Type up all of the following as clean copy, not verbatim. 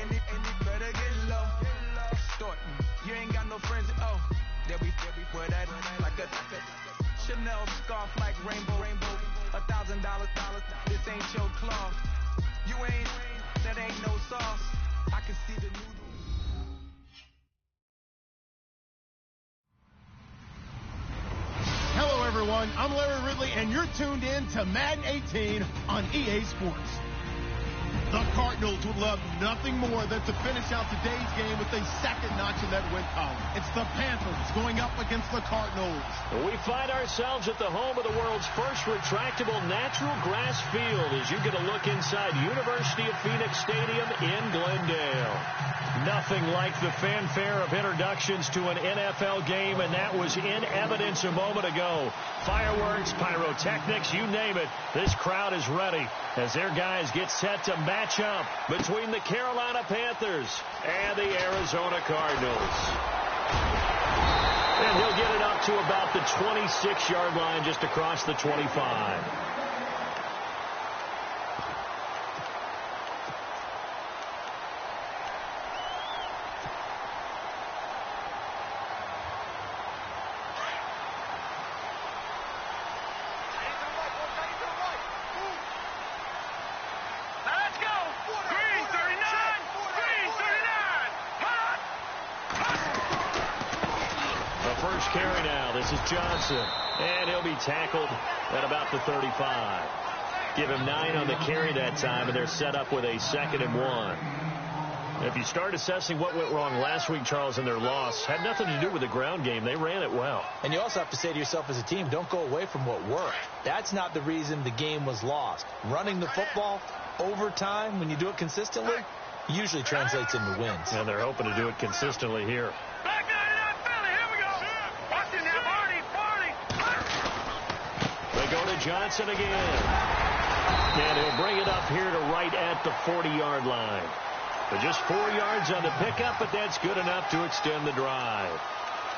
and you better get low. Start, you ain't got no friends. Oh, they'll be for that like a Chanel scarf like rainbow. $1,000. This ain't your cloth. You ain't, that ain't no sauce. I can see the noodle. Hello, everyone. I'm Larry Ridley, and you're tuned in to Madden 18 on EA Sports. The Cardinals would love nothing more than to finish out today's game with a second notch in that win column. It's the Panthers going up against the Cardinals. We find ourselves at the home of the world's first retractable natural grass field as you get a look inside University of Phoenix Stadium in Glendale. Nothing like the fanfare of introductions to an NFL game, and that was in evidence a moment ago. Fireworks, pyrotechnics, you name it. This crowd is ready as their guys get set to match up between the Carolina Panthers and the Arizona Cardinals. And he'll get it up to about the 26-yard line just across the 25. First carry now. This is Johnson. And he'll be tackled at about the 35. Give him 9 on the carry that time, and they're set up with a 2nd and 1. If you start assessing what went wrong last week, Charles, in their loss, had nothing to do with the ground game. They ran it well. And you also have to say to yourself as a team, don't go away from what worked. That's not the reason the game was lost. Running the football over time, when you do it consistently, usually translates into wins. And they're hoping to do it consistently here. Go to Johnson again. And he'll bring it up here to right at the 40-yard line. But just 4 yards on the pickup, but that's good enough to extend the drive.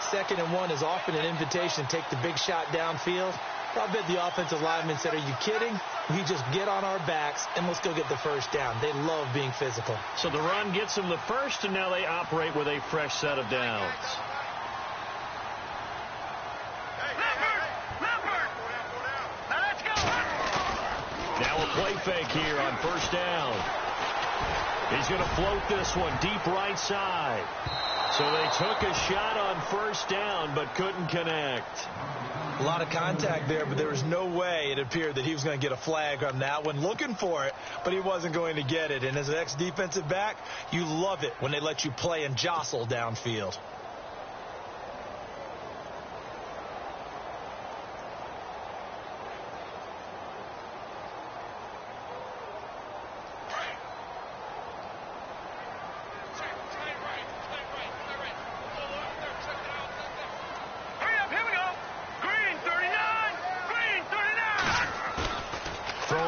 2nd and 1 is often an invitation to take the big shot downfield. I bet the offensive lineman said, are you kidding? We just get on our backs and let's go get the first down. They love being physical. So the run gets them the first, and now they operate with a fresh set of downs. Now a play fake here on first down. He's going to float this one deep right side. So they took a shot on first down but couldn't connect. A lot of contact there, but there was no way it appeared that he was going to get a flag on that one. Looking for it, but he wasn't going to get it. And as an ex-defensive back, you love it when they let you play and jostle downfield.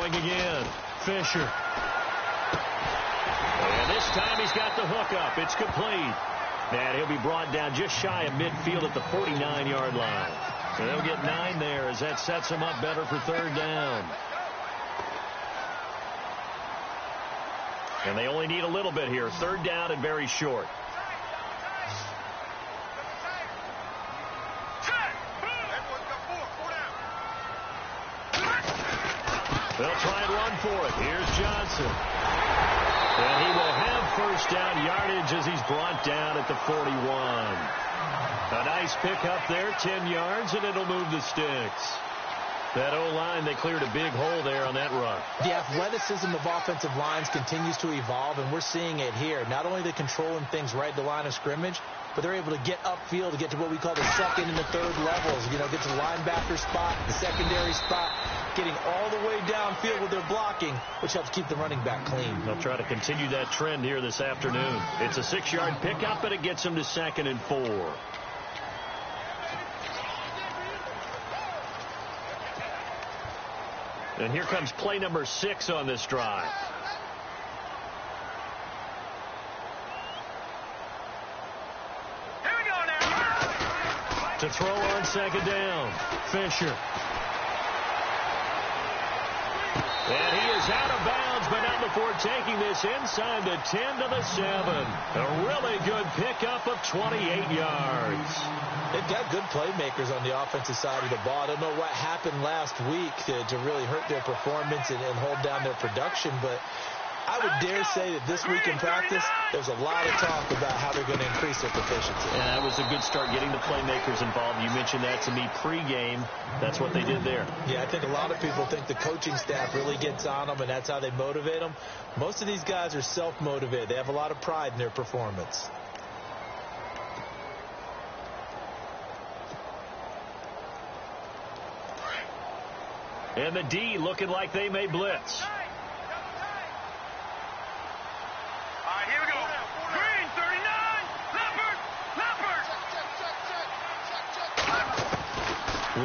Again, Fisher. And this time he's got the hook up. It's complete. And he'll be brought down just shy of midfield at the 49-yard line. So they'll get 9 there as that sets him up better for 3rd down. And they only need a little bit here. 3rd down and very short. They'll try and run for it. Here's Johnson. And he will have first down yardage as he's brought down at the 41. A nice pickup there, 10 yards, and it'll move the sticks. That O-line, they cleared a big hole there on that run. The athleticism of offensive lines continues to evolve, and we're seeing it here. Not only are they controlling things right at the line of scrimmage, but they're able to get upfield to get to what we call the 2nd and the 3rd levels. You know, get to the linebacker spot, the secondary spot, getting all the way downfield with their blocking, which helps keep the running back clean. They'll try to continue that trend here this afternoon. It's a 6-yard pickup, and it gets them to 2nd and 4. And here comes play number 6 on this drive. Here we go now. To throw on 2nd down, Fisher. And he is out of bounds but not before taking this inside the 10 to the 7. A really good pickup of 28 yards. They've got good playmakers on the offensive side of the ball. I don't know what happened last week to really hurt their performance and hold down their production, but I would dare say that this week in practice, there's a lot of talk about how they're going to increase their proficiency. And that was a good start, getting the playmakers involved. You mentioned that to me pregame. That's what they did there. Yeah, I think a lot of people think the coaching staff really gets on them, and that's how they motivate them. Most of these guys are self-motivated. They have a lot of pride in their performance. And the D looking like they may blitz. Here we go. Green, 39. Leopard.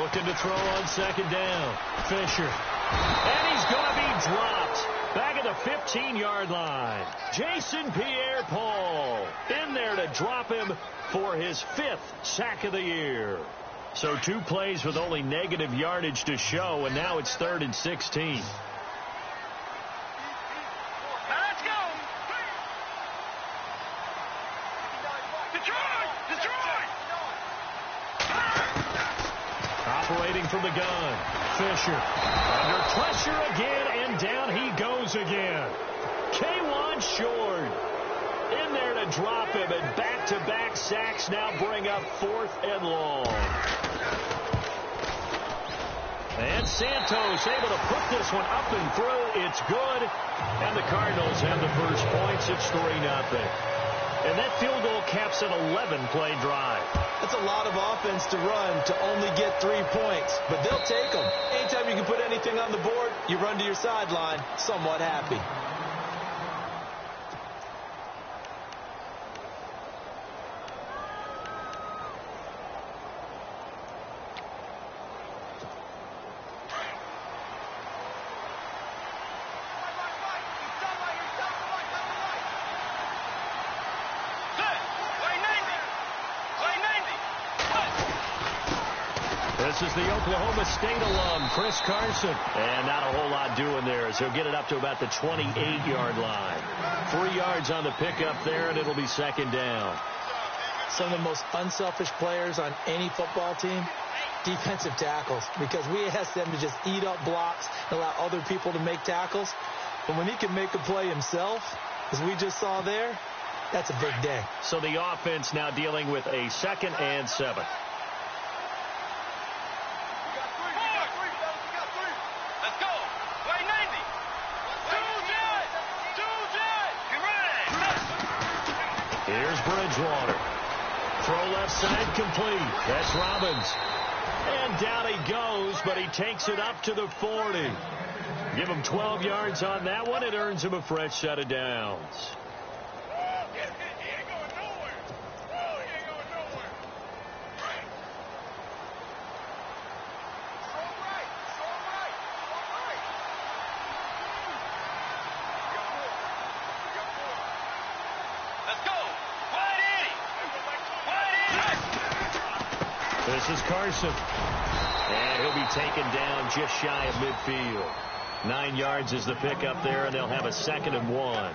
Looking to throw on second down. Fisher. And he's going to be dropped. Back at the 15-yard line. Jason Pierre-Paul in there to drop him for his 5th sack of the year. So 2 plays with only negative yardage to show, and now it's 3rd and 16. Operating from the gun. Fisher under pressure again, and down he goes again. K'Wan Short in there to drop him, and back-to-back sacks now bring up 4th and long. And Santos able to put this one up and through. It's good, and the Cardinals have the first points. It's 3-0. And that field goal caps an 11-play drive. That's a lot of offense to run to only get 3 points, but they'll take them. Anytime you can put anything on the board, you run to your sideline somewhat happy. This is the Oklahoma State alum, Chris Carson. And not a whole lot doing there as he'll get it up to about the 28-yard line. 3 yards on the pickup there, and it'll be 2nd down. Some of the most unselfish players on any football team, defensive tackles, because we ask them to just eat up blocks and allow other people to make tackles. But when he can make a play himself, as we just saw there, that's a big day. So the offense now dealing with a 2nd and 7. Here's Bridgewater. Throw left side complete. That's Robbins. And down he goes, but he takes it up to the 40. Give him 12 yards on that one. It earns him a fresh set of downs. This is Carson. And he'll be taken down just shy of midfield. 9 yards is the pickup there, and they'll have a 2nd and 1.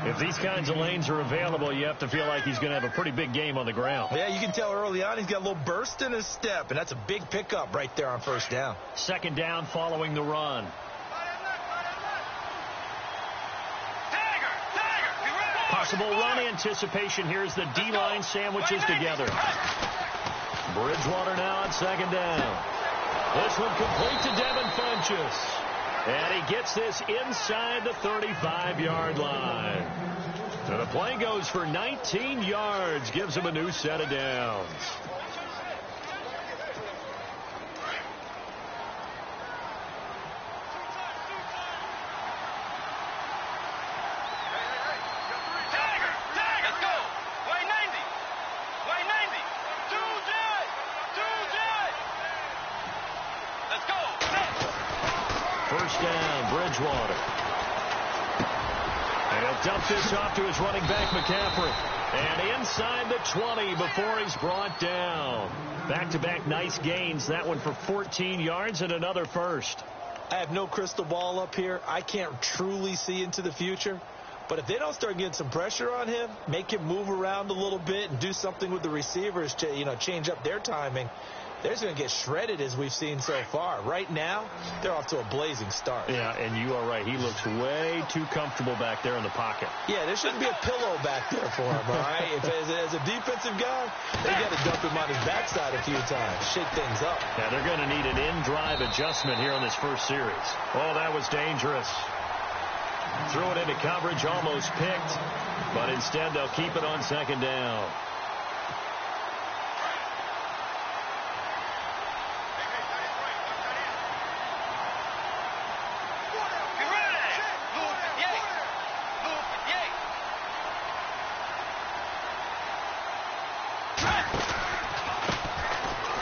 If these kinds of lanes are available, you have to feel like he's going to have a pretty big game on the ground. Yeah, you can tell early on he's got a little burst in his step, and that's a big pickup right there on 1st down. 2nd down following the run. Possible run anticipation. Here's the D-line sandwiches together. Bridgewater now on 2nd down. This one complete to Devin Funchess. And he gets this inside the 35-yard line. So the play goes for 19 yards. Gives him a new set of downs. First down, Bridgewater. And he'll dump this off to his running back, McCaffrey. And inside the 20 before he's brought down. Back-to-back nice gains. That one for 14 yards and another first. I have no crystal ball up here. I can't truly see into the future. But if they don't start getting some pressure on him, make him move around a little bit and do something with the receivers to, change up their timing, they're just going to get shredded as we've seen so far. Right now, they're off to a blazing start. Yeah, and you are right. He looks way too comfortable back there in the pocket. Yeah, there shouldn't be a pillow back there for him, all right? As a defensive guy, they got to dump him on his backside a few times, shake things up. Yeah, they're going to need an in-drive adjustment here on this first series. Oh, that was dangerous. Threw it into coverage, almost picked, but instead they'll keep it on second down.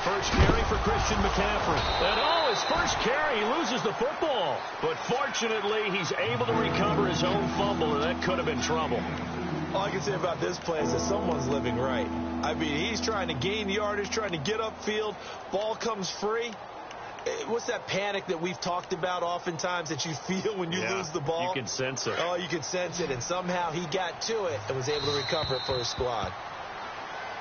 First carry for Christian McCaffrey. And his first carry, he loses the football. But fortunately, he's able to recover his own fumble, and that could have been trouble. All I can say about this play is that someone's living right. I mean, he's trying to gain yardage, trying to get upfield. Ball comes free. What's that panic that we've talked about oftentimes that you feel when you lose the ball? You can sense it. Oh, you can sense it. And somehow he got to it and was able to recover it for his squad.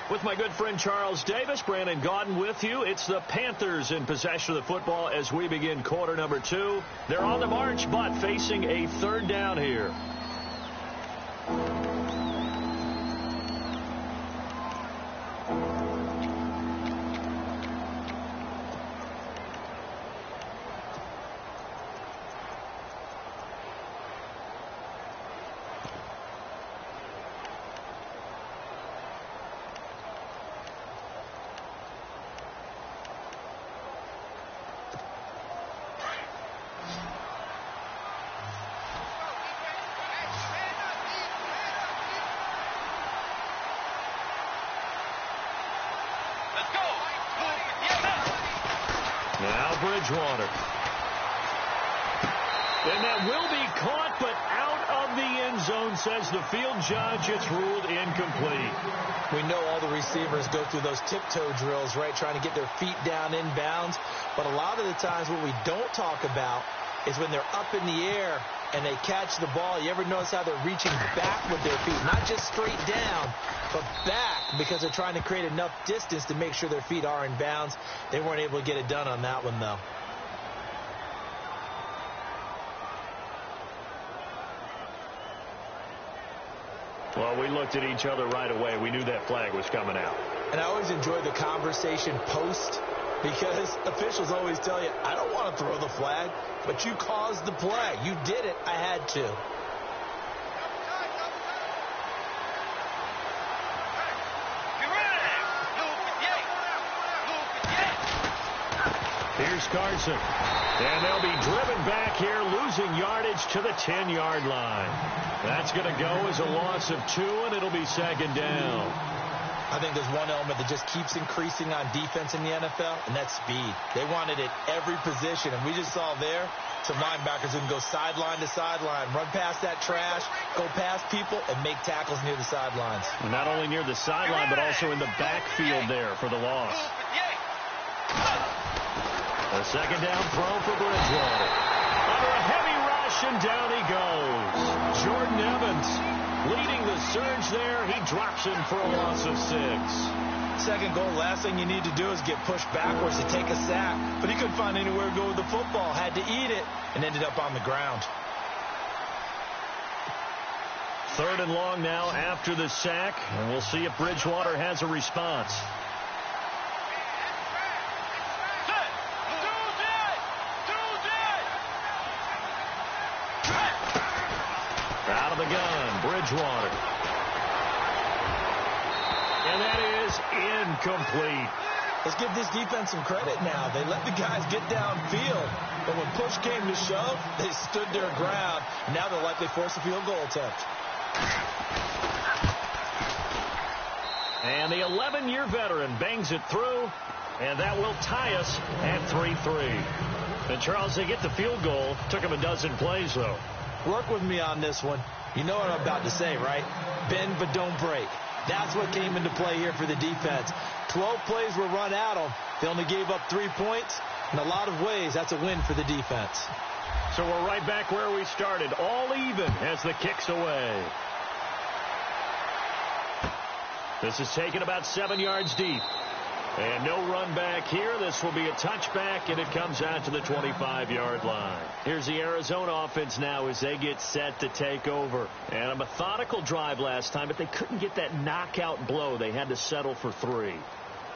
With my good friend Charles Davis, Brandon Gaudin with you. It's the Panthers in possession of the football as we begin quarter number 2. They're on the march, but facing a third down here. Now Bridgewater. And that will be caught, but out of the end zone, says the field judge. It's ruled incomplete. We know all the receivers go through those tiptoe drills, right, trying to get their feet down inbounds. But a lot of the times what we don't talk about is when they're up in the air and they catch the ball. You ever notice how they're reaching back with their feet? Not just straight down, but back, because they're trying to create enough distance to make sure their feet are in bounds. They weren't able to get it done on that one, though. Well, we looked at each other right away. We knew that flag was coming out. And I always enjoy the conversation post, because officials always tell you, I don't want to throw the flag, but you caused the play. You did it. I had to. Here's Carson. And they'll be driven back here, losing yardage to the 10-yard line. That's going to go as a loss of 2, and it'll be second down. I think there's one element that just keeps increasing on defense in the NFL, and that's speed. They want it at every position, and we just saw there some linebackers who can go sideline to sideline, run past that trash, go past people, and make tackles near the sidelines. Not only near the sideline, but also in the backfield there for the loss. A second down throw for Bridgewater. Under a heavy rush, and down he goes. Jordan Evans leading the surge there. He drops him for a loss of 6. Second goal, last thing you need to do is get pushed backwards to take a sack. But he couldn't find anywhere to go with the football. Had to eat it and ended up on the ground. 3rd and long now after the sack. And we'll see if Bridgewater has a response. Out of the gun, Bridgewater. And that is incomplete. Let's give this defense some credit now. They let the guys get downfield, but when push came to shove, they stood their ground. Now they'll likely force a field goal attempt. And the 11-year veteran bangs it through, and that will tie us at 3-3. And Charles, they get the field goal. Took them a dozen plays, though. Work with me on this one. You know what I'm about to say, right? Bend but don't break. That's what came into play here for the defense. 12 plays were run at them. They only gave up 3 points. In a lot of ways, that's a win for the defense. So we're right back where we started, all even as the kick's away. This is taken about 7 yards deep. And no run back here. This will be a touchback, and it comes out to the 25-yard line. Here's the Arizona offense now as they get set to take over. And a methodical drive last time, but they couldn't get that knockout blow. They had to settle for 3.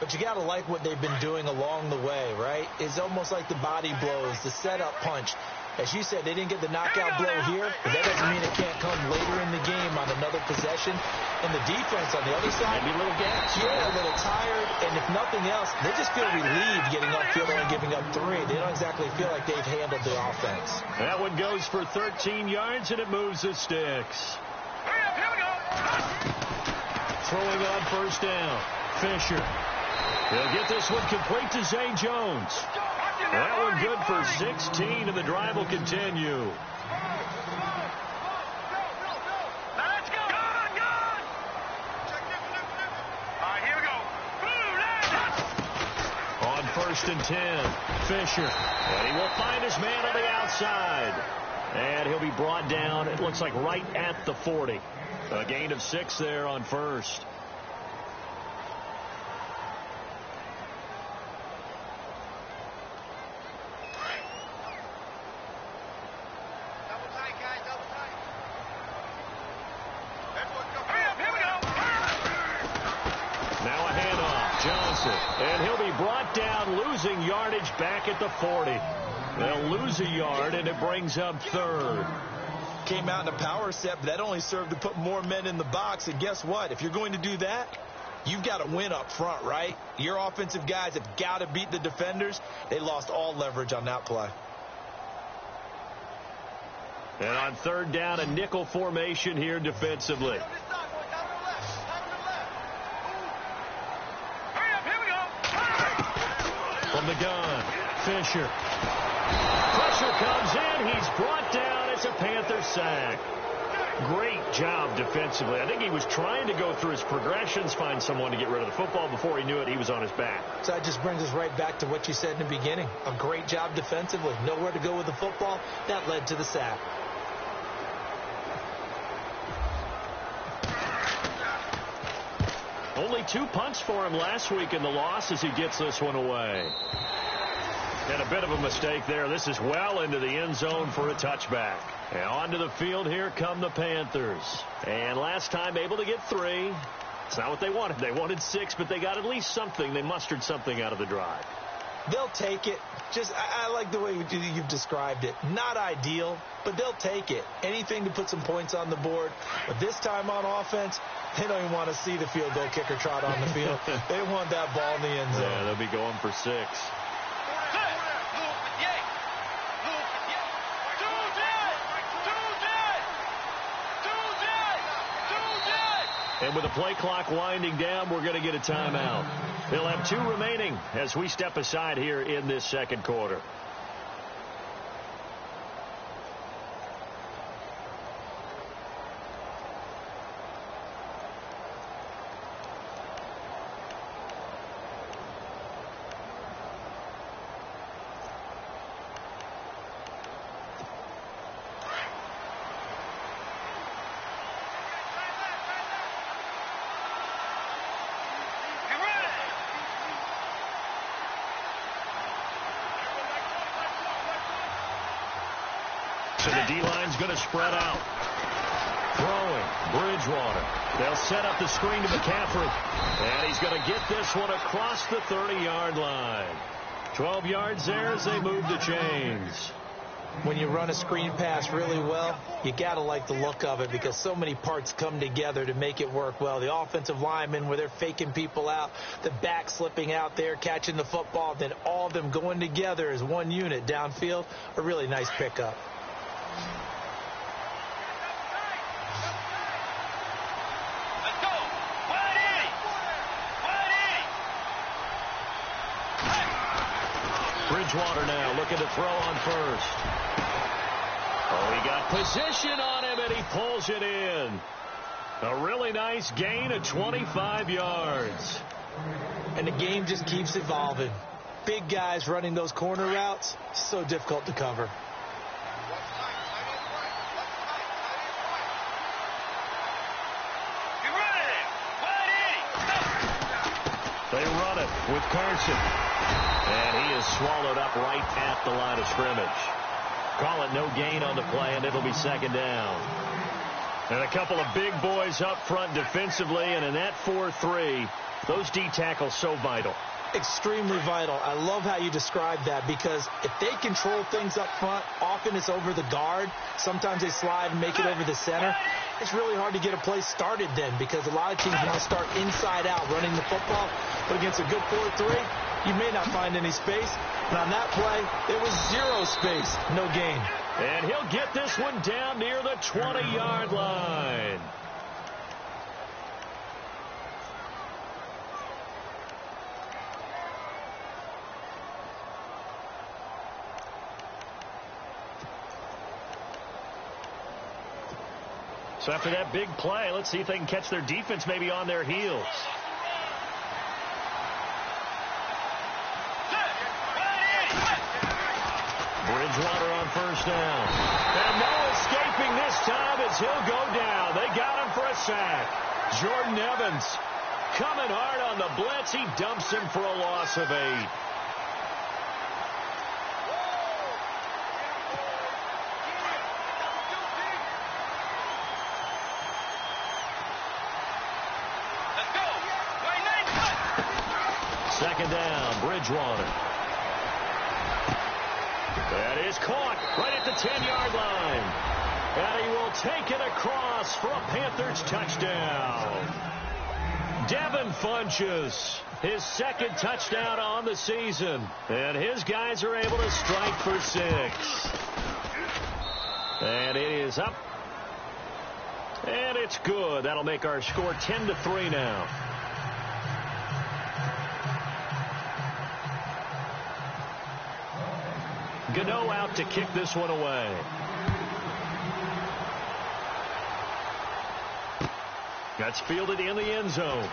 But you got to like what they've been doing along the way, right? It's almost like the body blows, the setup punch. As you said, they didn't get the knockout blow here, but that doesn't mean it can't come later in the game on another possession. And the defense on the other side, maybe a little gas. Yeah, a little tired. And if nothing else, they just feel relieved getting upfield and giving up 3. They don't exactly feel like they've handled the offense. That one goes for 13 yards, and it moves the sticks. Here we go. Throwing on first down. Fisher. He'll get this one complete to Zay Jones. That one good for 16, and the drive will continue. Let's go. Good. Here we go. On first and 10, Fisher. And he will find his man on the outside. And he'll be brought down, it looks like right at the 40. A gain of 6 there on first. And he'll be brought down, losing yardage back at the 40. They'll lose a yard, and it brings up 3rd. Came out in a power set, but that only served to put more men in the box. And guess what? If you're going to do that, you've got to win up front, right? Your offensive guys have got to beat the defenders. They lost all leverage on that play. And on 3rd down, a nickel formation here defensively. From the gun, Fisher. Pressure comes in. He's brought down. It's a Panther sack. Great job defensively. I think he was trying to go through his progressions, find someone to get rid of the football. Before he knew it, he was on his back. So that just brings us right back to what you said in the beginning. A great job defensively. Nowhere to go with the football. That led to the sack. Only 2 punts for him last week in the loss as he gets this one away. And a bit of a mistake there. This is well into the end zone for a touchback. And onto the field here come the Panthers. And last time able to get 3. It's not what they wanted. They wanted 6, but they got at least something. They mustered something out of the drive. They'll take it. I like the way you've described it. Not ideal, but they'll take it. Anything to put some points on the board. But this time on offense, they don't even want to see the field goal kicker trot on the field. They want that ball in the end zone. Yeah, they'll be going for 6. And with the play clock winding down, we're going to get a timeout. They'll have 2 remaining as we step aside here in this second quarter. So the D-line's going to spread out. Throwing, Bridgewater. They'll set up the screen to McCaffrey. And he's going to get this one across the 30-yard line. 12 yards there as they move the chains. When you run a screen pass really well, you got to like the look of it because so many parts come together to make it work well. The offensive linemen where they're faking people out, the back slipping out there, catching the football, then all of them going together as one unit downfield. A really nice pickup. Bridgewater now looking to throw on first. Oh, he got position on him, and he pulls it in. A really nice gain of 25 yards. And the game just keeps evolving. big guys running those corner routes, so difficult to cover. They run it with Carson. And he is swallowed up right at the line of scrimmage. Call it no gain on the play, and it'll be second down. And a couple of big boys up front defensively, and in that 4-3, those D tackles so vital. Extremely vital. I love how you describe that, because if they control things up front, often it's over the guard. Sometimes they slide and make it over the center. It's really hard to get a play started then, because a lot of teams want to start inside out running the football. But against a good 4-3, you may not find any space. And on that play, there was zero space, no gain. And he'll get this one down near the 20-yard line. So after that big play, let's see if they can catch their defense maybe on their heels. Bridgewater on first down. And no escaping this time as he'll go down. They got him for a sack. Jordan Evans coming hard on the blitz. He dumps him for a loss of 8. Second down, Bridgewater. That is caught right at the 10-yard line. And he will take it across for a Panthers touchdown. Devin Funchess, his second touchdown on the season. And his guys are able to strike for 6. And it is up. And it's good. That'll make our score 10-3 now. Gano out to kick this one away. That's fielded in the end zone.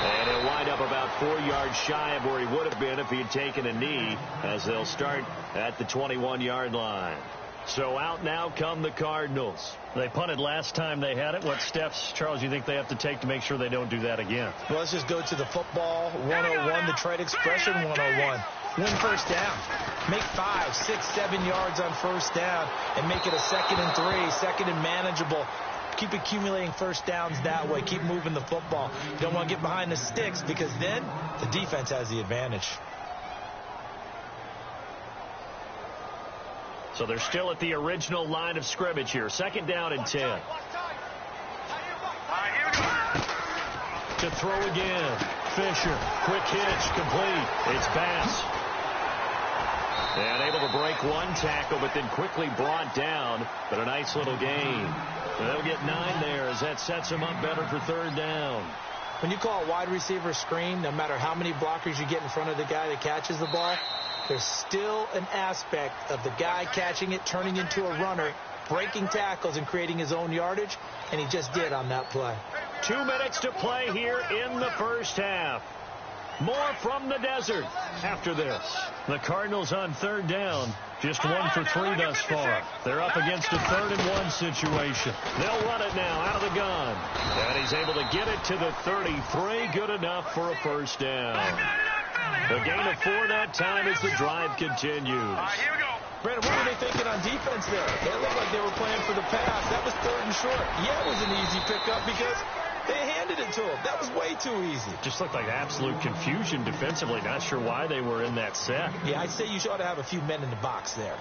And he'll wind up about 4 yards shy of where he would have been if he had taken a knee, as they'll start at the 21-yard line. So out now come the Cardinals. They punted last time they had it. What steps, Charles, you think they have to take to make sure they don't do that again? Well, let's just go to the football 101, the trade expression 101. Win first down. Make 5, 6, 7 yards on first down and make it a 2nd and 3, second and manageable. Keep accumulating first downs that way. Keep moving the football. You don't want to get behind the sticks, because then the defense has the advantage. So they're still at the original line of scrimmage here. 2nd down and 10. To throw again. Fisher. Quick hitch. Complete. It's Bass. And able to break one tackle, but then quickly brought down. But a nice little gain. And they'll get 9 there as that sets them up better for 3rd down. When you call a wide receiver screen, no matter how many blockers you get in front of the guy that catches the ball, there's still an aspect of the guy catching it, turning into a runner, breaking tackles and creating his own yardage, and he just did on that play. 2 minutes to play here in the first half. More from the desert after this. The Cardinals on 3rd down. Just 1 for 3 thus far. They're up against a 3rd and 1 situation. They'll run it now out of the gun. And he's able to get it to the 33. Good enough for a first down. The gain of 4 that time as the drive continues. Brandon, what were they thinking on defense there? They looked like they were playing for the pass. That was 3rd and short. Yeah, it was an easy pickup because they handed it to him. That was way too easy. Just looked like absolute confusion defensively. Not sure why they were in that set. Yeah, I'd say you ought to have a few men in the box there.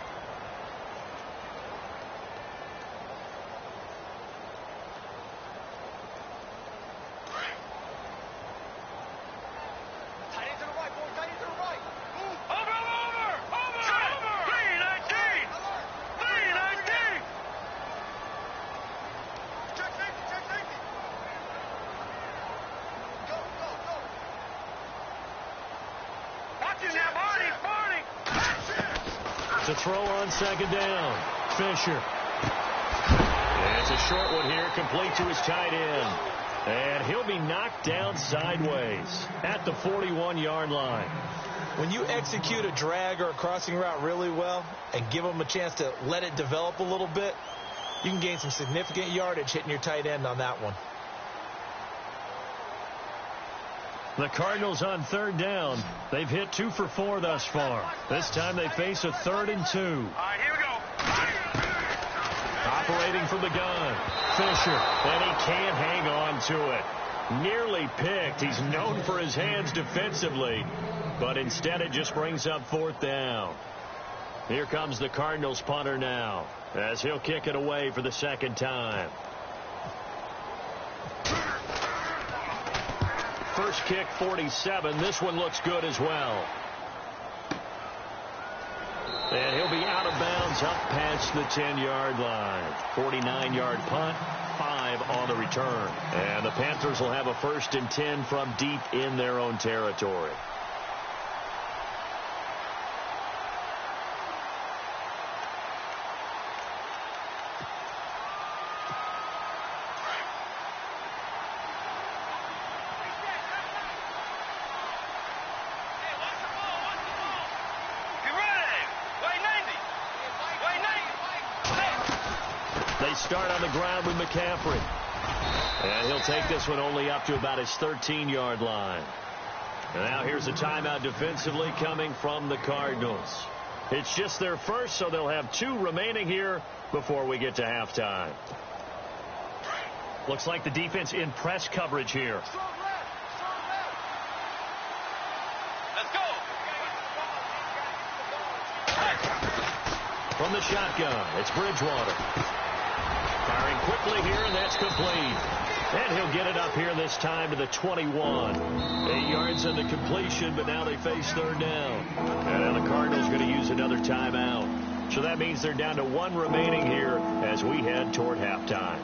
To throw on 2nd down. Fisher. And it's a short one here, complete to his tight end. And he'll be knocked down sideways at the 41-yard line. When you execute a drag or a crossing route really well and give them a chance to let it develop a little bit, you can gain some significant yardage hitting your tight end on that one. The Cardinals on third down. They've hit 2 for 4 thus far. This time they face a 3rd and 2. All right, here we go. Operating from the gun. Fisher. And he can't hang on to it. Nearly picked. He's known for his hands defensively. But instead it just brings up 4th down. Here comes the Cardinals punter now, as he'll kick it away for the 2nd time. First kick, 47. This one looks good as well. And he'll be out of bounds up past the 10-yard line. 49-yard punt, 5 on the return. And the Panthers will have a 1st and 10 from deep in their own territory. Start on the ground with McCaffrey. And he'll take this one only up to about his 13-yard line. And now here's a timeout defensively coming from the Cardinals. It's just their first, so they'll have 2 remaining here before we get to halftime. Looks like the defense in press coverage here. Let's go. From the shotgun, it's Bridgewater. Firing quickly here, and that's complete. And he'll get it up here this time to the 21. 8 yards on the completion, but now they face 3rd down. And now the Cardinals going to use another timeout. So that means they're down to 1 remaining here as we head toward halftime.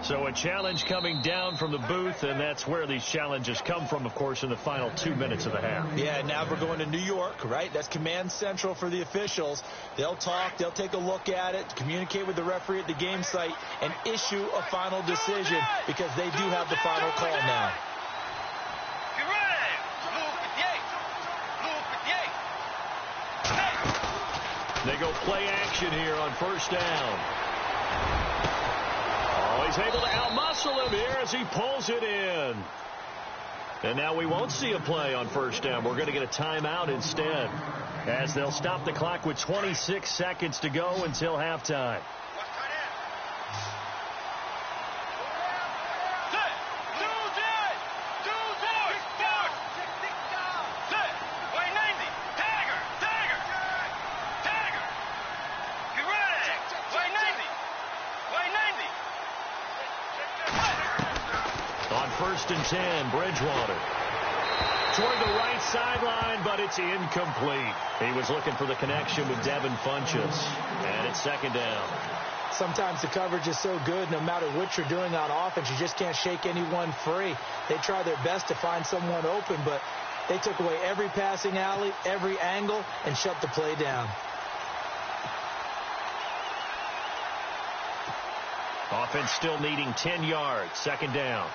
So a challenge coming down from the booth, and that's where these challenges come from, of course, in the final 2 minutes of the half. Yeah, now we're going to New York, right? That's command central for the officials. They'll talk, they'll take a look at it, communicate with the referee at the game site, and issue a final decision because they do have the final call now. They go play action here on 1st down. He's able to outmuscle him here as he pulls it in. And now we won't see a play on 1st down. We're going to get a timeout instead, as they'll stop the clock with 26 seconds to go until halftime. On 1st and 10, Bridgewater. Toward the right sideline, but it's incomplete. He was looking for the connection with Devin Funchess. And it's 2nd down. Sometimes the coverage is so good, no matter what you're doing on offense, you just can't shake anyone free. They try their best to find someone open, but they took away every passing alley, every angle, and shut the play down. Offense still needing 10 yards. 2nd down.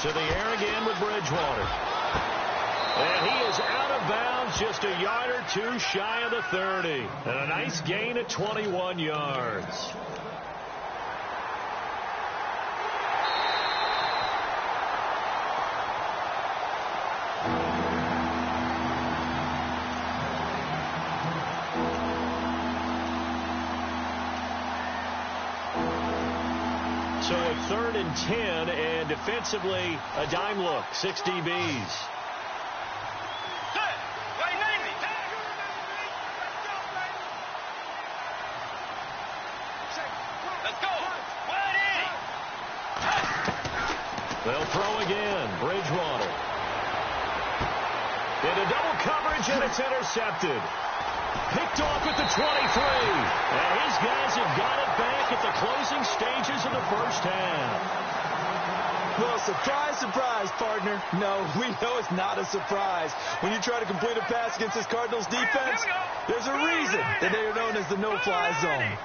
To the air again with Bridgewater. And he is out of bounds, just a yard or 2 shy of the 30. And a nice gain of 21 yards. So a 3rd and 10, and defensively a dime look. 6 DBs. Let's go. They'll throw again. Bridgewater. Into double coverage, and it's intercepted. Picked off at the 23. And his guys have got it back at the closing stages of the 1st half. Well, surprise, surprise, partner. No, we know it's not a surprise. When you try to complete a pass against this Cardinals defense, there's a reason that they are known as the no-fly zone.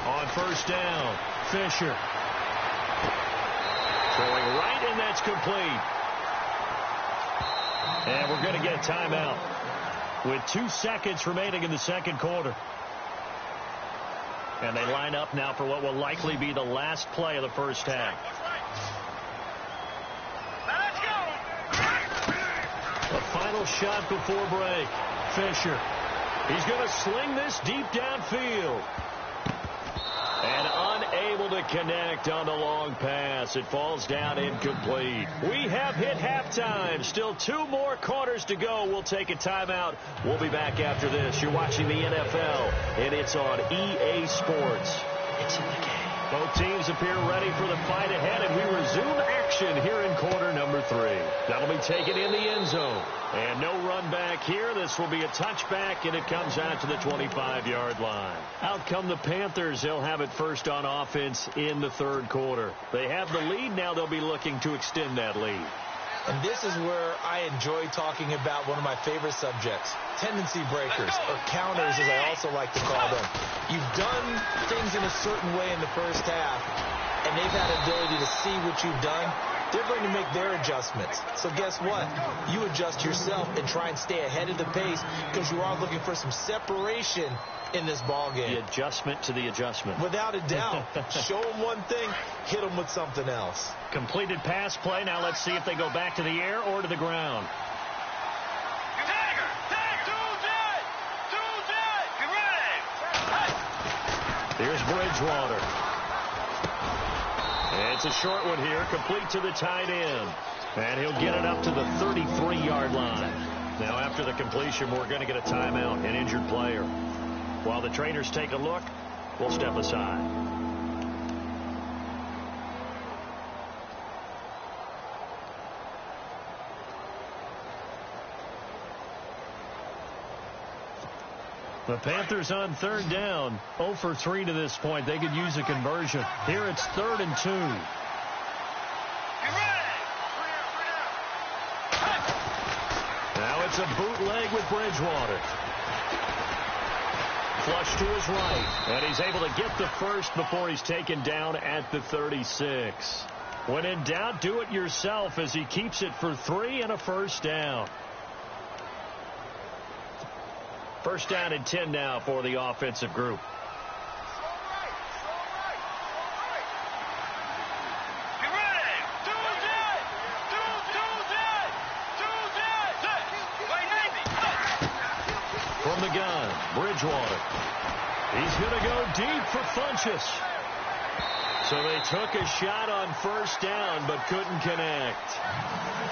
On first down, Fisher. Throwing right, and that's complete. And we're going to get a timeout with 2 seconds remaining in the second quarter. And they line up now for what will likely be the last play of the first half. The final shot before break. Fisher. He's going to sling this deep downfield. And unable to connect on the long pass. It falls down incomplete. We have hit halftime. Still 2 more quarters to go. We'll take a timeout. We'll be back after this. You're watching the NFL, and it's on EA Sports. It's in the game. Both teams appear ready for the fight ahead, and we resume action here in quarter number 3. That'll be taken in the end zone. And no run back here. This will be a touchback, and it comes out to the 25-yard line. Out come the Panthers. They'll have it first on offense in the third quarter. They have the lead. Now they'll be looking to extend that lead. And this is where I enjoy talking about one of my favorite subjects, tendency breakers, or counters as I also like to call them. You've done things in a certain way in the first half, and they've had the ability to see what you've done. They're going to make their adjustments. So guess what? You adjust yourself and try and stay ahead of the pace because you are looking for some separation in this ball game. The adjustment to the adjustment. Without a doubt. Show them one thing, hit them with something else. Completed pass play. Now let's see if they go back to the air or to the ground. Here's Bridgewater. It's a short one here, complete to the tight end. And he'll get it up to the 33-yard line. Now after the completion, we're going to get a timeout, an injured player. While the trainers take a look, we'll step aside. The Panthers on third down, 0 for 3 to this point. They could use a conversion. Here it's 3rd and 2. Now it's a bootleg with Bridgewater. Flush to his right, and he's able to get the first before he's taken down at the 36. When in doubt, do it yourself as he keeps it for 3 and a first down. First down and 10 now for the offensive group. From the gun, Bridgewater. He's going to go deep for Funchess. So they took a shot on first down but couldn't connect.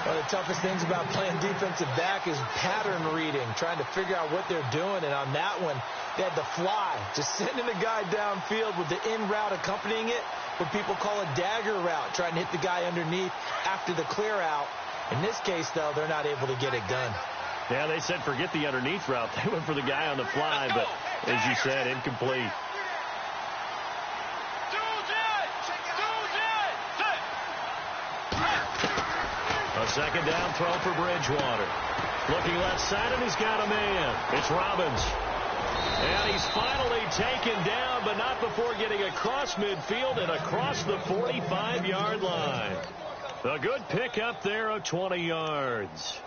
One of the toughest things about playing defensive back is pattern reading, trying to figure out what they're doing. And on that one, they had the fly, just sending the guy downfield with the in route accompanying it, what people call a dagger route, trying to hit the guy underneath after the clear out. In this case, though, they're not able to get it done. Yeah, they said forget the underneath route. They went for the guy on the fly, but as you said, incomplete. A second down throw for Bridgewater. Looking left side, and he's got a man. It's Robbins. And he's finally taken down, but not before getting across midfield and across the 45-yard line. A good pickup there of 20 yards.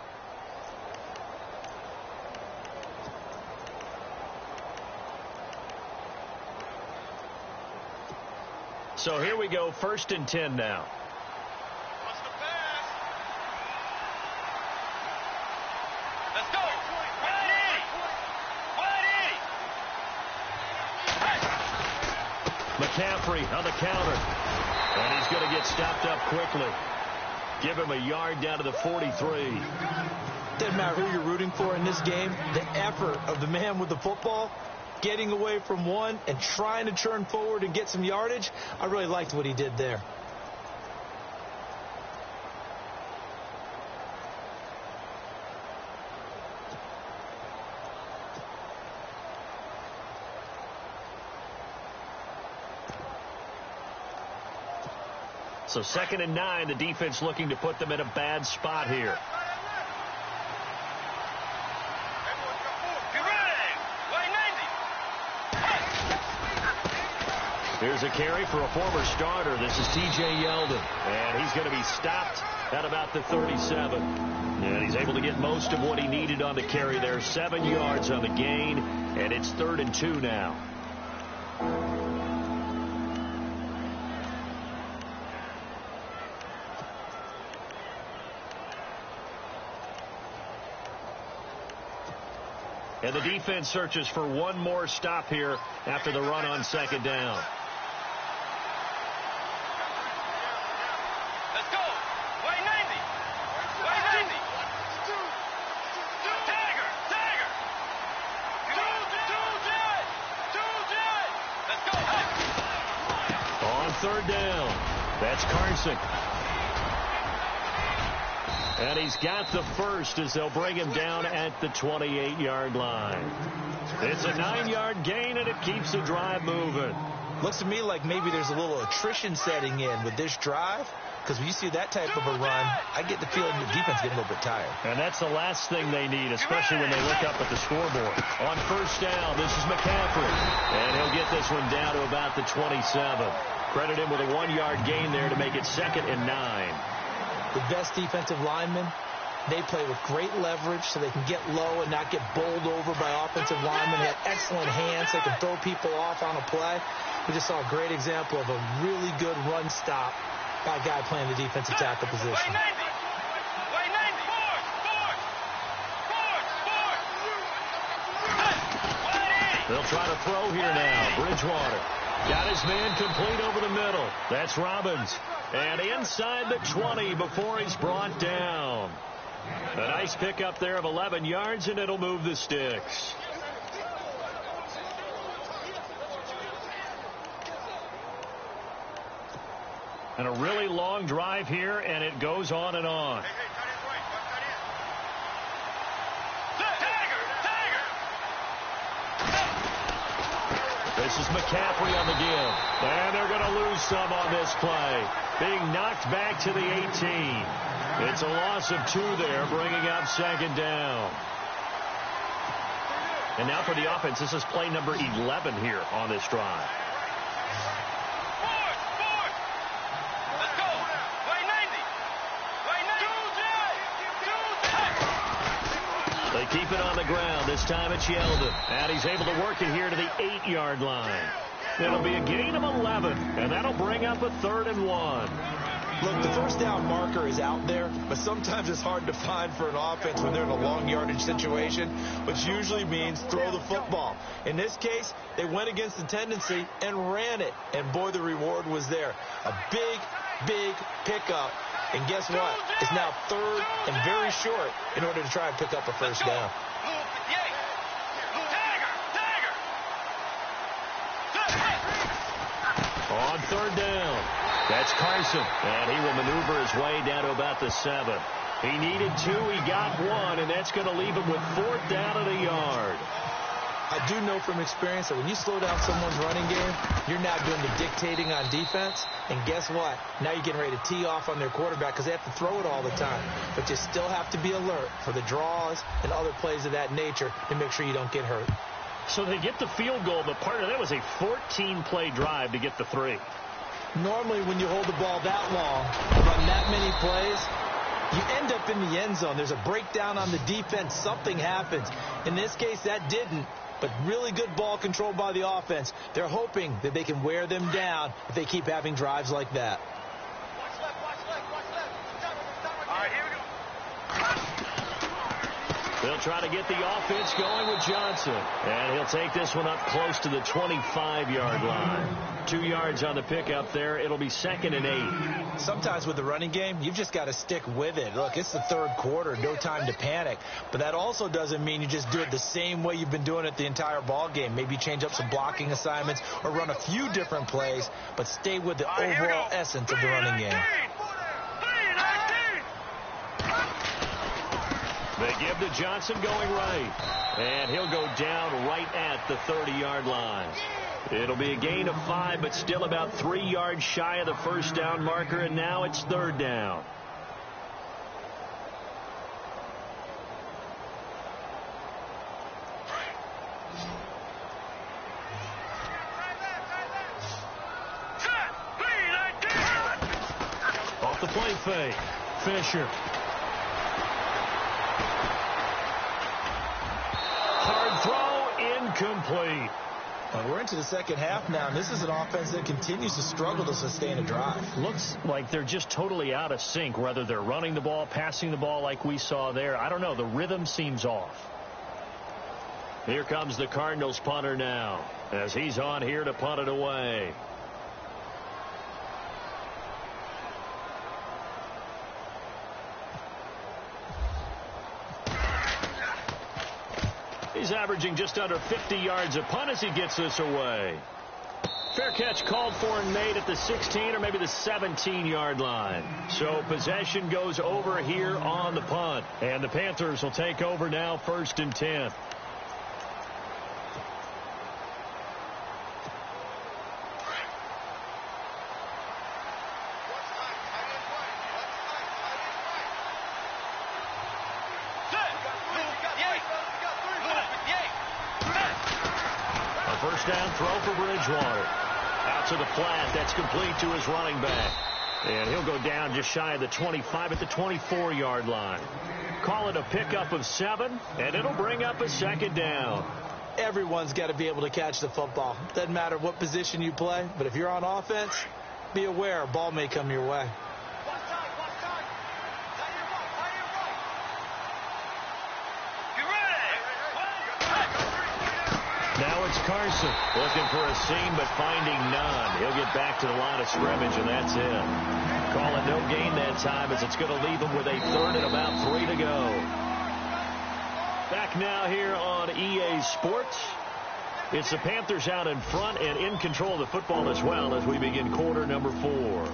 So here we go, 1st and 10 now. Let's go. 180. McCaffrey on the counter. And he's going to get stopped up quickly. Give him a yard down to the 43. Doesn't matter who you're rooting for in this game. The effort of the man with the football, getting away from one and trying to turn forward and get some yardage, I really liked what he did there. So 2nd and 9, the defense looking to put them in a bad spot here. Here's a carry for a former starter. This is T.J. Yeldon. And he's going to be stopped at about the 37. And he's able to get most of what he needed on the carry there. 7 yards on the gain. And it's 3rd and 2 now. And the defense searches for one more stop here after the run on 2nd down. Let's go. Way 90. Way 90. Tiger. Tiger. Two jet. Let's go. On 3rd down, that's Carson. And he's got the first as they'll bring him down at the 28-yard line. It's a 9-yard gain, and it keeps the drive moving. Looks to me like maybe there's a little attrition setting in with this drive, because when you see that type of a run, I get the feeling the defense getting a little bit tired. And that's the last thing they need, especially when they look up at the scoreboard. On 1st down, this is McCaffrey. And he'll get this one down to about the 27. Credit him with a 1-yard gain there to make it 2nd and 9. The best defensive linemen, they play with great leverage so they can get low and not get bowled over by offensive linemen. They have excellent hands. They can throw people off on a play. We just saw a great example of a really good run stop by a guy playing the defensive tackle position. Way 90. Way 90. They'll try to throw here now. Bridgewater got his man complete over the middle. That's Robbins. And inside the 20 before he's brought down. A nice pickup there of 11 yards, and it'll move the sticks. And a really long drive here, and it goes on and on. This is McCaffrey on the give. And they're going to lose some on this play. Being knocked back to the 18. It's a loss of 2 there, bringing up 2nd down. And now for the offense, this is play number 11 here on this drive. Let's go. Way 90. Way 90. They keep it on the ground. This time it's Yeldon. And he's able to work it here to the 8-yard line. It'll be a gain of 11, and that'll bring up a 3rd and 1. Look, the 1st down marker is out there, but sometimes it's hard to find for an offense when they're in a long yardage situation, which usually means throw the football. In this case, they went against the tendency and ran it, and boy, the reward was there. A big, big pickup, and guess what? It's now 3rd and very short in order to try and pick up a 1st down. On 3rd down, that's Carson, and he will maneuver his way down to about the 7. He needed 2, he got 1, and that's going to leave him with 4th down at a yard. I do know from experience that when you slow down someone's running game, you're now doing the dictating on defense, and guess what? Now you're getting ready to tee off on their quarterback because they have to throw it all the time. But you still have to be alert for the draws and other plays of that nature to make sure you don't get hurt. So they get the field goal, but part of that was a 14-play drive to get the 3. Normally, when you hold the ball that long, run that many plays, you end up in the end zone. There's a breakdown on the defense. Something happens. In this case, that didn't, but really good ball control by the offense. They're hoping that they can wear them down if they keep having drives like that. All right, here we go. They'll try to get the offense going with Johnson. And he'll take this one up close to the 25-yard line. 2 yards on the pickup there. It'll be 2nd and 8. Sometimes with the running game, you've just got to stick with it. Look, it's the 3rd quarter. No time to panic. But that also doesn't mean you just do it the same way you've been doing it the entire ball game. Maybe change up some blocking assignments or run a few different plays, but stay with the overall essence of the running game. They give to Johnson going right. And he'll go down right at the 30-yard line. It'll be a gain of 5, but still about 3 yards shy of the first down marker, and now it's third down. Off the play fake. Fisher. Hard throw, incomplete. We're into the second half now, and this is an offense that continues to struggle to sustain a drive. Looks like they're just totally out of sync, whether they're running the ball, passing the ball like we saw there. I don't know. The rhythm seems off. Here comes the Cardinals punter now, as he's on here to punt it away. He's averaging just under 50 yards a punt as he gets this away. Fair catch called for and made at the 16 or maybe the 17-yard line. So possession goes over here on the punt. And the Panthers will take over now, 1st and 10. First down throw for Bridgewater. Out to the flat. That's complete to his running back. And he'll go down just shy of the 25 at the 24-yard line. Call it a pickup of 7, and it'll bring up a second down. Everyone's got to be able to catch the football. Doesn't matter what position you play, but if you're on offense, be aware a ball may come your way. Now it's Carson looking for a seam but finding none. He'll get back to the line of scrimmage, and that's it. Call it no gain that time as it's going to leave him with a 3rd and about 3 to go. Back now here on EA Sports. It's the Panthers out in front and in control of the football as well as we begin quarter number 4.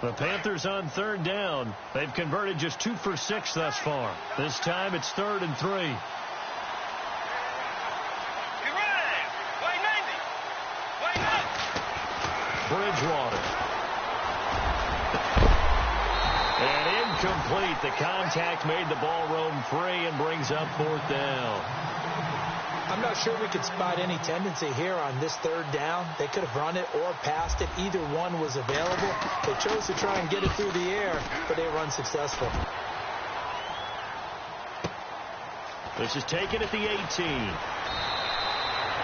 The Panthers on 3rd down. They've converted just 2 for 6 thus far. This time it's 3rd and 3. Bridgewater. And incomplete. The contact made the ball roam free and brings up 4th down. I'm not sure we could spot any tendency here on this 3rd down. They could have run it or passed it. Either one was available. They chose to try and get it through the air, but they were unsuccessful. This is taken at the 18.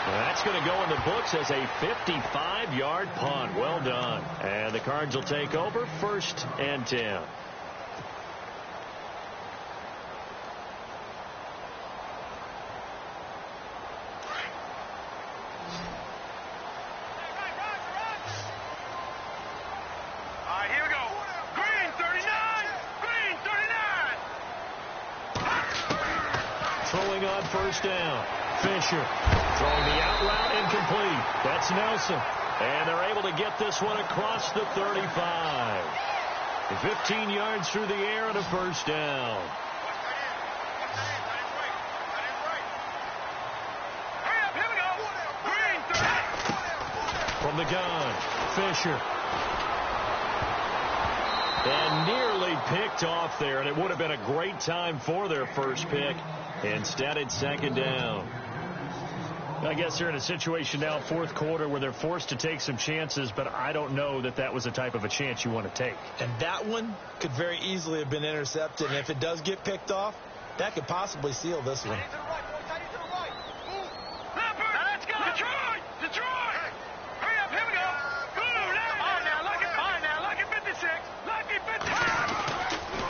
That's going to go in the books as a 55-yard punt. Well done. And the Cards will take over, 1st and 10. Throwing on 1st down. Fisher throwing the out route incomplete. That's Nelson. And they're able to get this one across the 35. 15 yards through the air and a 1st down. From the gun, Fisher. And nearly picked off there, and it would have been a great time for their first pick. Instead, it's 2nd down. I guess they're in a situation now, 4th quarter, where they're forced to take some chances, but I don't know that that was the type of a chance you want to take. And that one could very easily have been intercepted, and if it does get picked off, that could possibly seal this one.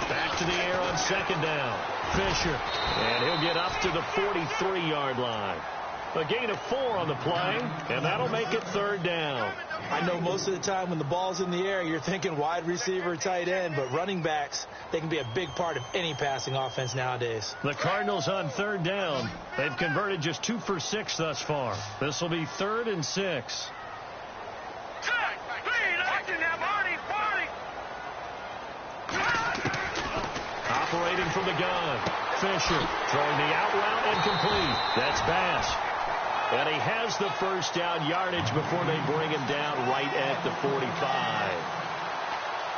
Back to the air on 2nd down. Fisher. And he'll get up to the 43-yard line. A gain of 4 on the play, and that'll make it 3rd down. I know most of the time when the ball's in the air, you're thinking wide receiver, tight end, but running backs, they can be a big part of any passing offense nowadays. The Cardinals on 3rd down. They've converted just 2 for 6 thus far. This will be 3rd and 6. Operating from the gun. Fisher throwing the out route and complete. That's Bass. And he has the first down yardage before they bring him down right at the 45.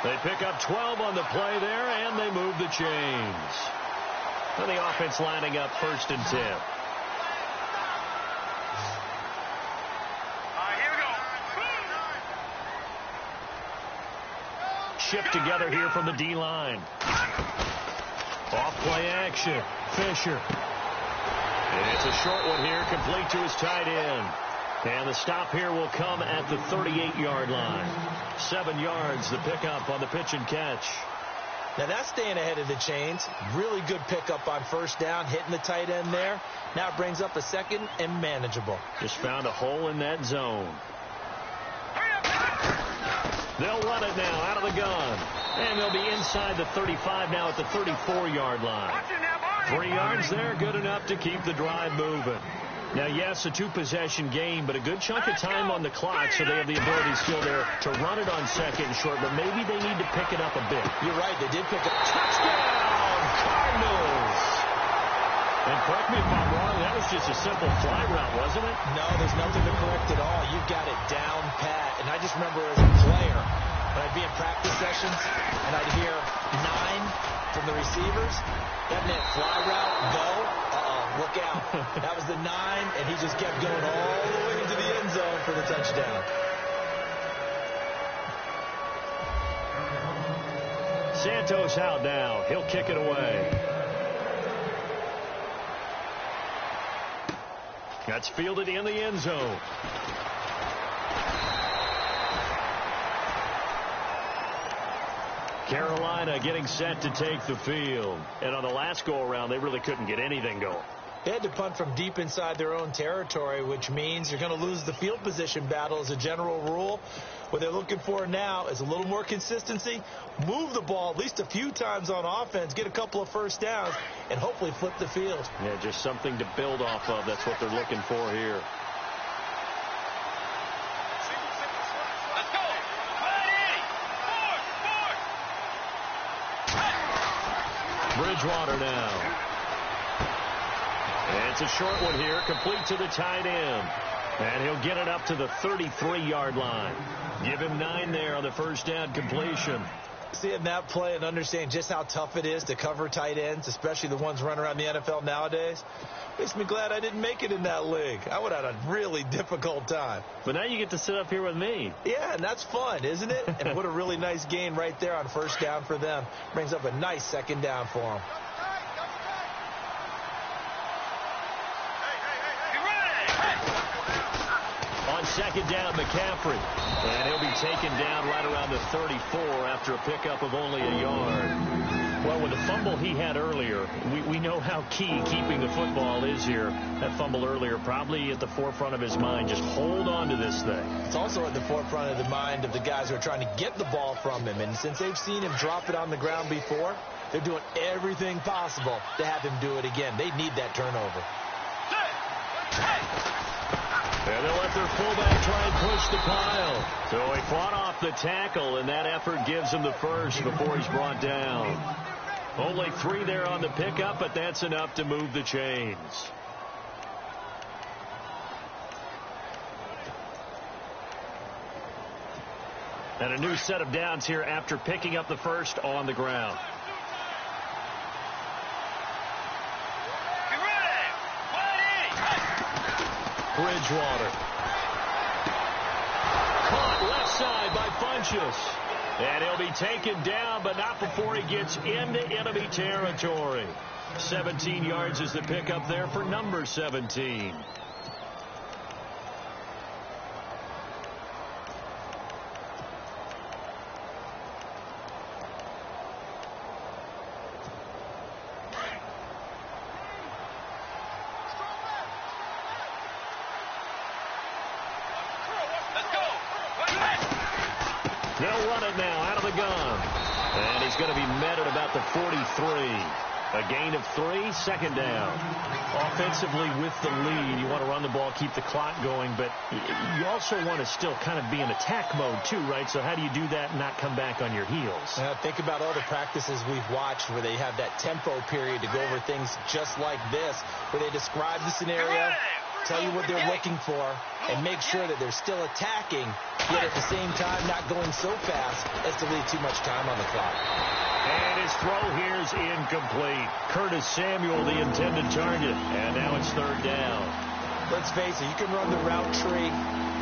They pick up 12 on the play there, and they move the chains. And the offense lining up 1st and 10. Shipped together here from the D-line. Off play action. Fisher. And it's a short one here, complete to his tight end. And the stop here will come at the 38-yard line. 7 yards, the pickup on the pitch and catch. Now that's staying ahead of the chains. Really good pickup on 1st down, hitting the tight end there. Now it brings up a 2nd and manageable. Just found a hole in that zone. They'll run it now out of the gun. And they'll be inside the 35 now at the 34-yard line. 3 yards there, good enough to keep the drive moving. Now, yes, a 2-possession game, but a good chunk of time on the clock, so they have the ability still there to run it on 2nd and short, but maybe they need to pick it up a bit. You're right, they did pick up. Touchdown, Cardinals! And correct me if I'm wrong, that was just a simple fly route, wasn't it? No, there's nothing to correct at all. You've got it down pat. And I just remember as a player, when I'd be in practice sessions, and I'd hear 9 from the receivers, that meant fly route, go, look out. That was the 9, and he just kept going all the way into the end zone for the touchdown. Santos out now. He'll kick it away. That's fielded in the end zone. Carolina getting set to take the field. And on the last go-around, they really couldn't get anything going. They had to punt from deep inside their own territory, which means you're going to lose the field position battle as a general rule. What they're looking for now is a little more consistency, move the ball at least a few times on offense, get a couple of 1st downs, and hopefully flip the field. Yeah, just something to build off of. That's what they're looking for here. Let's go. Bridgewater now. And it's a short one here, complete to the tight end. And he'll get it up to the 33-yard line. Give him 9 there on the 1st down completion. Seeing that play and understanding just how tough it is to cover tight ends, especially the ones running around the NFL nowadays, makes me glad I didn't make it in that league. I would have had a really difficult time. But now you get to sit up here with me. Yeah, and that's fun, isn't it? And what a really nice gain right there on 1st down for them. Brings up a nice 2nd down for them. On 2nd down, McCaffrey. And he'll be taken down right around the 34 after a pickup of only a yard. Well, with the fumble he had earlier, we know how key keeping the football is here. That fumble earlier probably at the forefront of his mind. Just hold on to this thing. It's also at the forefront of the mind of the guys who are trying to get the ball from him. And since they've seen him drop it on the ground before, they're doing everything possible to have him do it again. They need that turnover. And they'll let their fullback try and push the pile. So he fought off the tackle, and that effort gives him the first before he's brought down. Only 3 there on the pickup, but that's enough to move the chains. And a new set of downs here after picking up the first on the ground. Bridgewater. Caught left side by Funchess. And he'll be taken down, but not before he gets into enemy territory. 17 yards is the pickup there for number 17. run it now out of the gun. And he's going to be met at about the 43. A gain of 3, second down. Offensively with the lead, you want to run the ball, keep the clock going, but you also want to still kind of be in attack mode too, right? So how do you do that and not come back on your heels? Think about all the practices we've watched where they have that tempo period to go over things just like this, where they describe the scenario, tell you what they're looking for, and make sure that they're still attacking, yet at the same time not going so fast as to leave too much time on the clock. And his throw here is incomplete. Curtis Samuel, the intended target. And now it's third down. Let's face it, you can run the route tree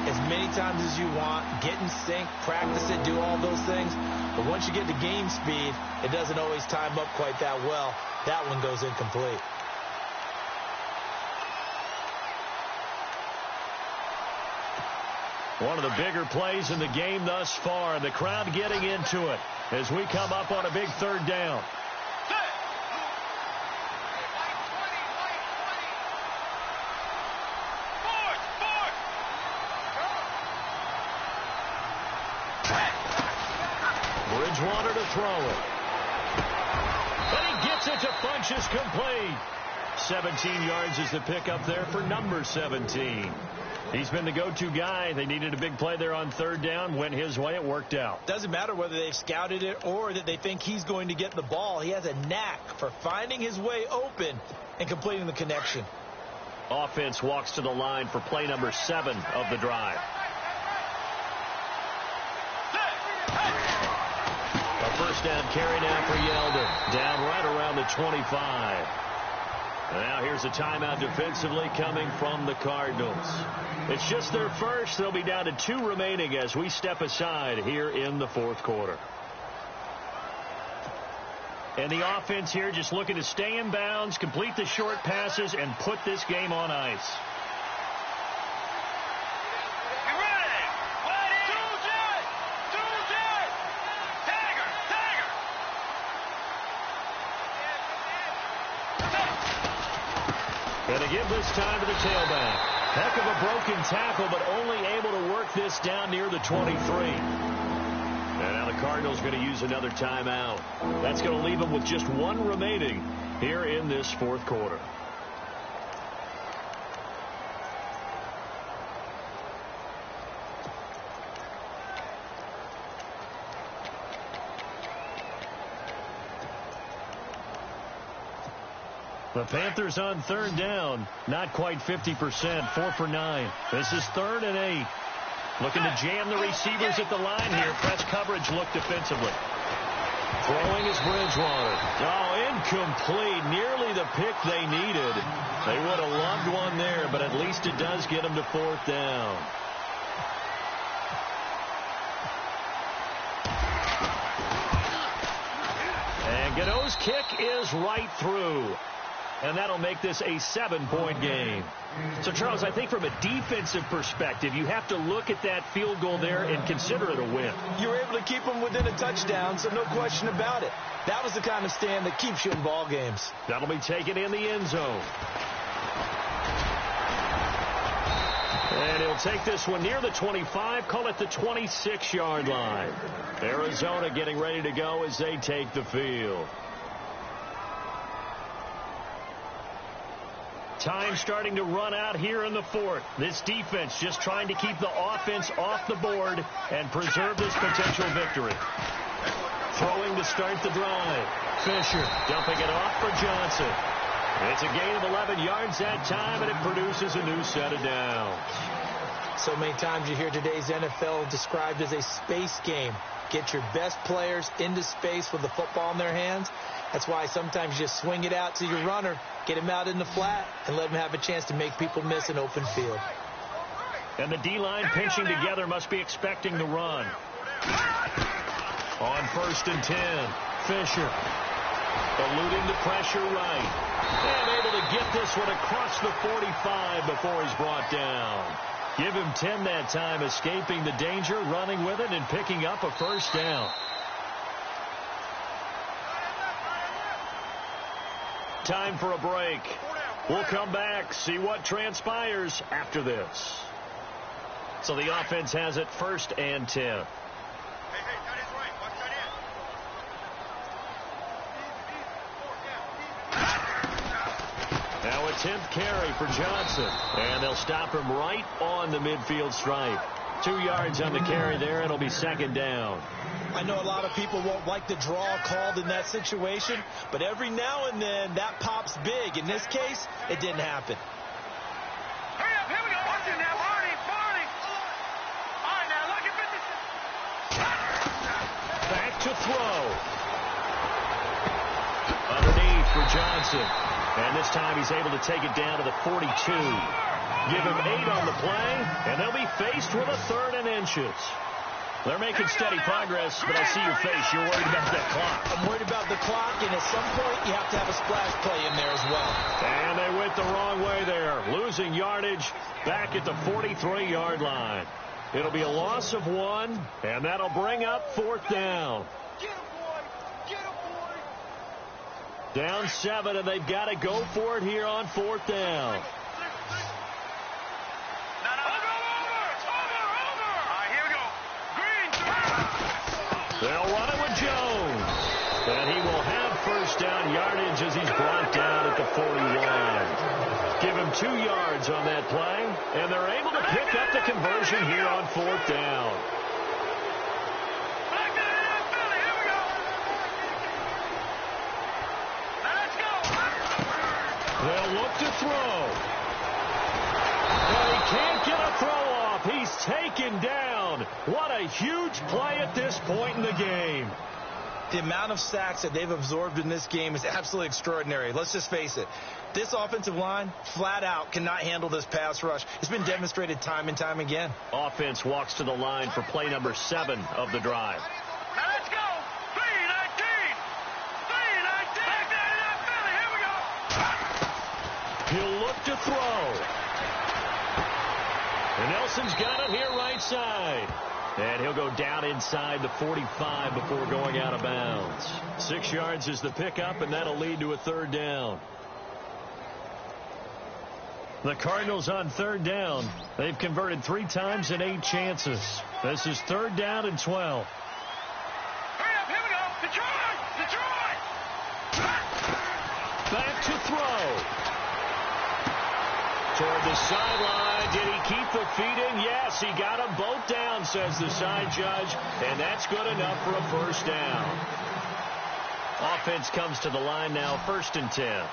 as many times as you want, get in sync, practice it, do all those things. But once you get to game speed, it doesn't always time up quite that well. That one goes incomplete. One of the bigger plays in the game thus far. The crowd getting into it as we come up on a big third down. Bridgewater to throw it. And he gets it to Funchess, complete. 17 yards is the pickup there for number 17. He's been the go-to guy. They needed a big play there on third down. Went his way. It worked out. Doesn't matter whether they've scouted it or that they think he's going to get the ball. He has a knack for finding his way open and completing the connection. Offense walks to the line for play number 7 of the drive. A first down carry now for Yeldon. Down right around the 25. Now here's a timeout defensively coming from the Cardinals. It's just their first. They'll be down to 2 remaining as we step aside here in the fourth quarter. And the offense here just looking to stay in bounds, complete the short passes, and put this game on ice. And to give this time to the tailback. Heck of a broken tackle, but only able to work this down near the 23. And now the Cardinals going to use another timeout. That's going to leave them with just 1 remaining here in this fourth quarter. The Panthers on third down, not quite 50%, 4 for 9. This is 3rd and 8. Looking to jam the receivers at the line here. Press coverage look defensively. Throwing is Bridgewater. Oh, incomplete. Nearly the pick they needed. They would have loved one there, but at least it does get them to 4th down. And Gano's kick is right through. And that'll make this a 7-point game. So, Charles, I think from a defensive perspective, you have to look at that field goal there and consider it a win. You were able to keep them within a touchdown, so no question about it. That was the kind of stand that keeps you in ball games. That'll be taken in the end zone. And he'll take this one near the 25, call it the 26-yard line. Arizona getting ready to go as they take the field. Time starting to run out here in the fourth. This defense just trying to keep the offense off the board and preserve this potential victory. Throwing to start the drive. Fisher dumping it off for Johnson. It's a gain of 11 yards that time, and it produces a new set of downs. So many times you hear today's NFL described as a space game. Get your best players into space with the football in their hands. That's why sometimes you just swing it out to your runner, get him out in the flat, and let him have a chance to make people miss an open field. And the D-line pinching together must be expecting the run. On 1st and 10, Fisher eluding the pressure right. And able to get this one across the 45 before he's brought down. Give him 10 that time, escaping the danger, running with it, and picking up a first down. Time for a break. We'll come back, see what transpires after this. So the offense has it 1st and 10. a 10th carry for Johnson. And they'll stop him right on the midfield stripe. 2 yards on the carry there. It'll be second down. I know a lot of people won't like the draw called in that situation, but every now and then that pops big. In this case, it didn't happen. Hurry up, here we go. Watch it now, Barney. All right, now, look at this. Back to throw. Underneath for Johnson. And this time he's able to take it down to the 42. Give him 8 on the play, and they'll be faced with a 3rd and inches. They're making steady progress, but I see your face. You're worried about that clock. I'm worried about the clock, and at some point you have to have a splash play in there as well. And they went the wrong way there, losing yardage back at the 43-yard line. It'll be a loss of 1, and that'll bring up 4th down. Get him, boy. Get him, boy. Down 7, and they've got to go for it here on 4th down. They'll run it with Jones. And he will have first down yardage as he's brought down at the 41. Give him 2 yards on that play, and they're able to pick up the conversion here on 4th down. They'll look to throw. And he can't get a throw off. He's taken down. What a huge play at this point in the game. The amount of sacks that they've absorbed in this game is absolutely extraordinary. Let's just face it. This offensive line, flat out, cannot handle this pass rush. It's been demonstrated time and time again. Offense walks to the line for play number 7 of the drive. Now let's go. 3-19. 3-19. Here we go. He'll look to throw. And Nelson's got it here right side. And he'll go down inside the 45 before going out of bounds. 6 yards is the pickup, and that'll lead to a 3rd down. The Cardinals on 3rd down. They've converted 3 times in 8 chances. This is 3rd down and 12. Hurry up, here we go. Detroit. Back to throw. Toward the sideline. Did he keep the feet in? Yes, he got them both down, says the side judge, and that's good enough for a first down. Offense comes to the line now, 1st and 10.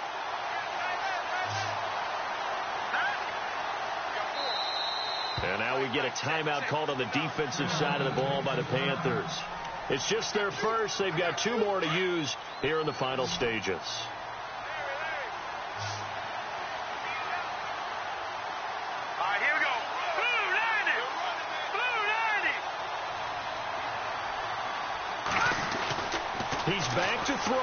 And now we get a timeout called on the defensive side of the ball by the Panthers. It's just their first. They've got 2 more to use here in the final stages. He's back to throw.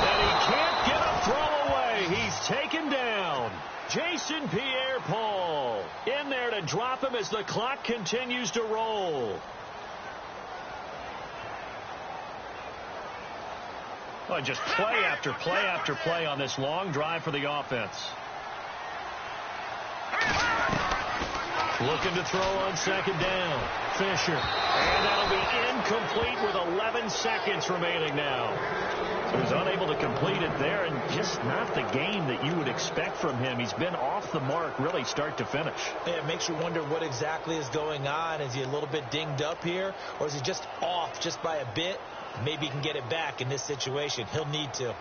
And he can't get a throw away. He's taken down. Jason Pierre-Paul in there to drop him as the clock continues to roll. Well, just play after play after play on this long drive for the offense. Looking to throw on 2nd down. Fisher. And that'll be incomplete with 11 seconds remaining now. So he's unable to complete it there, and just not the game that you would expect from him. He's been off the mark really start to finish. Yeah, it makes you wonder what exactly is going on. Is he a little bit dinged up here, or is he just off just by a bit? Maybe he can get it back in this situation. He'll need to.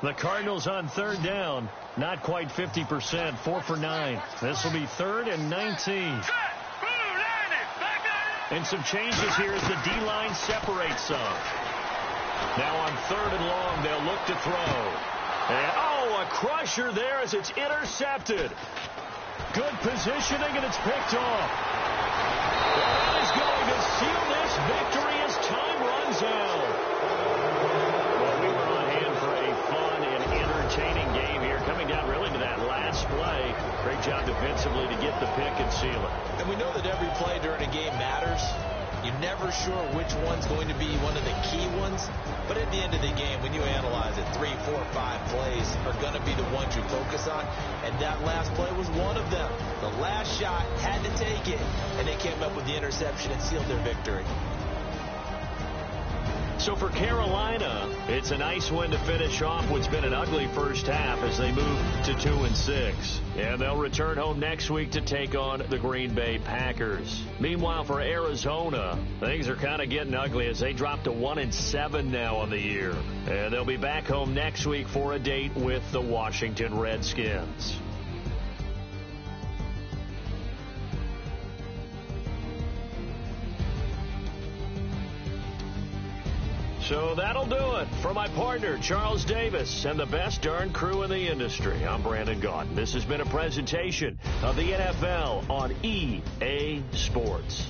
The Cardinals on 3rd down. Not quite 50%. 4 for 9. This will be 3rd and 19. And some changes here as the D-line separates some. Now on 3rd and long, they'll look to throw. And, a crusher there as it's intercepted. Good positioning, and it's picked off. That is going to seal this victory as time runs out. Well, we were on hand for a fun and entertaining game here, coming down really to that last play. Great job defensively to get the pick and seal it. And we know that every play during a game matters, You're never sure which one's going to be one of the key ones. But at the end of the game, when you analyze it, 3, 4, 5 plays are going to be the ones you focus on. And that last play was one of them. The last shot had to take it, and they came up with the interception and sealed their victory. So for Carolina, it's a nice win to finish off what's been an ugly first half as they move to 2-6. And they'll return home next week to take on the Green Bay Packers. Meanwhile, for Arizona, things are kind of getting ugly as they drop to 1-7 now on the year. And they'll be back home next week for a date with the Washington Redskins. So that'll do it. For my partner, Charles Davis, and the best darn crew in the industry, I'm Brandon Gaudin. This has been a presentation of the NFL on EA Sports.